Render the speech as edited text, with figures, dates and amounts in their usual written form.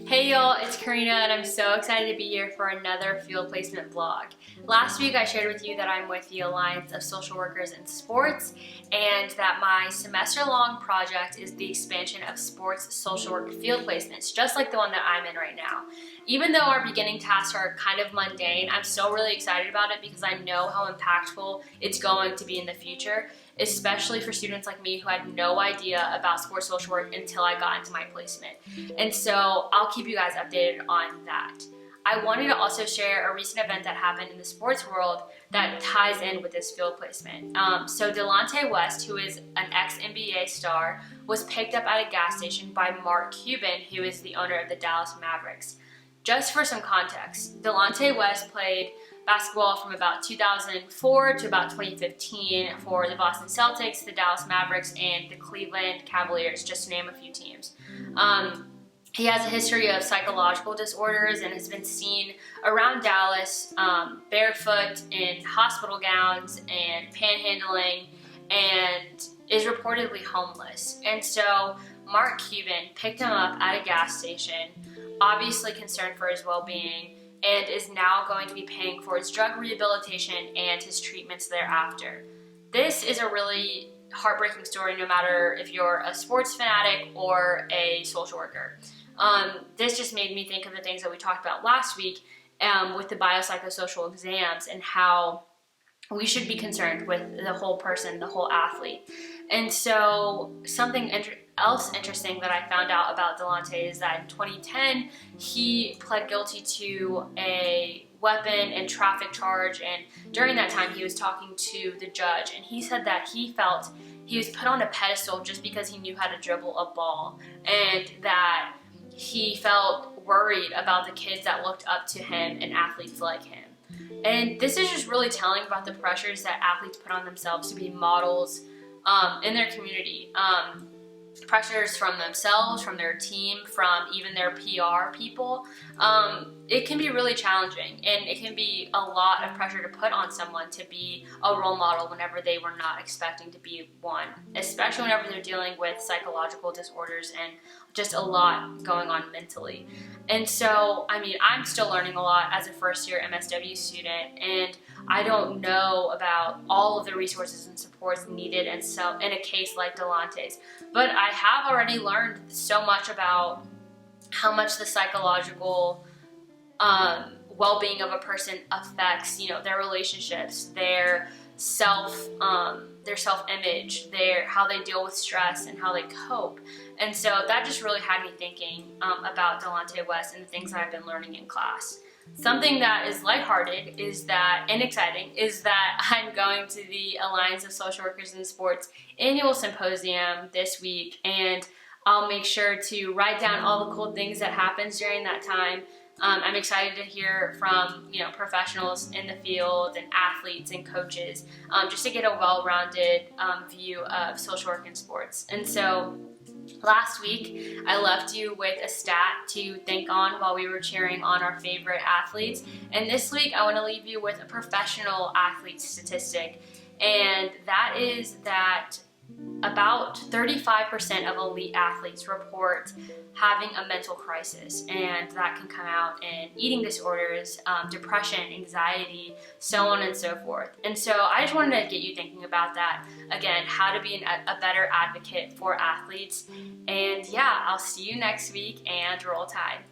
Hey y'all, it's Karina and I'm so excited to be here for another field placement vlog. Last week I shared with you that I'm with the Alliance of Social Workers in Sports and that my semester-long project is the expansion of sports social work field placements, just like the one that I'm in right now. Even though our beginning tasks are kind of mundane, I'm still really excited about it because I know how impactful it's going to be in the future, especially for students like me who had no idea about sports social work until I got into my placement. And so I'll keep you guys updated on that. I wanted to also share a recent event that happened in the sports world that ties in with this field placement. So Delonte West, who is an ex-NBA star, was picked up at a gas station by Mark Cuban, who is the owner of the Dallas Mavericks. Just for some context, Delonte West played basketball from about 2004 to about 2015 for the Boston Celtics, the Dallas Mavericks, and the Cleveland Cavaliers, just to name a few teams. He has a history of psychological disorders and has been seen around Dallas barefoot in hospital gowns and panhandling, and is reportedly homeless. And so Mark Cuban picked him up at a gas station, obviously concerned for his well-being, and is now going to be paying for his drug rehabilitation and his treatments thereafter. This is a really heartbreaking story, no matter if you're a sports fanatic or a social worker. This just made me think of the things that we talked about last week with the biopsychosocial exams and how we should be concerned with the whole person, the whole athlete. And so something else interesting that I found out about Delonte is that in 2010, he pled guilty to a weapon and traffic charge, and during that time he was talking to the judge, and he said that he felt he was put on a pedestal just because he knew how to dribble a ball, and that he felt worried about the kids that looked up to him and athletes like him. And this is just really telling about the pressures that athletes put on themselves to be models in their community. Pressures from themselves, from their team, from even their PR people. It can be really challenging, and it can be a lot of pressure to put on someone to be a role model whenever they were not expecting to be one, especially whenever they're dealing with psychological disorders and just a lot going on mentally. And so, I mean, I'm still learning a lot as a first-year MSW student, and I don't know about all of the resources and supports needed in a case like Delonte's, but I have already learned so much about how much the psychological well-being of a person affects, their relationships, their self-image, how they deal with stress and how they cope. And so that just really had me thinking about Delonte West and the things that I've been learning in class. Something that is lighthearted and exciting is that I'm going to the Alliance of Social Workers in Sports annual symposium this week, and I'll make sure to write down all the cool things that happens during that time. I'm excited to hear from professionals in the field and athletes and coaches, just to get a well-rounded view of social work in sports. And so last week, I left you with a stat to think on while we were cheering on our favorite athletes. And this week, I want to leave you with a professional athlete statistic. And that is that about 35% of elite athletes report having a mental crisis, and that can come out in eating disorders, depression, anxiety, so on and so forth. And so I just wanted to get you thinking about that. Again, how to be a better advocate for athletes. And yeah, I'll see you next week, and roll tide.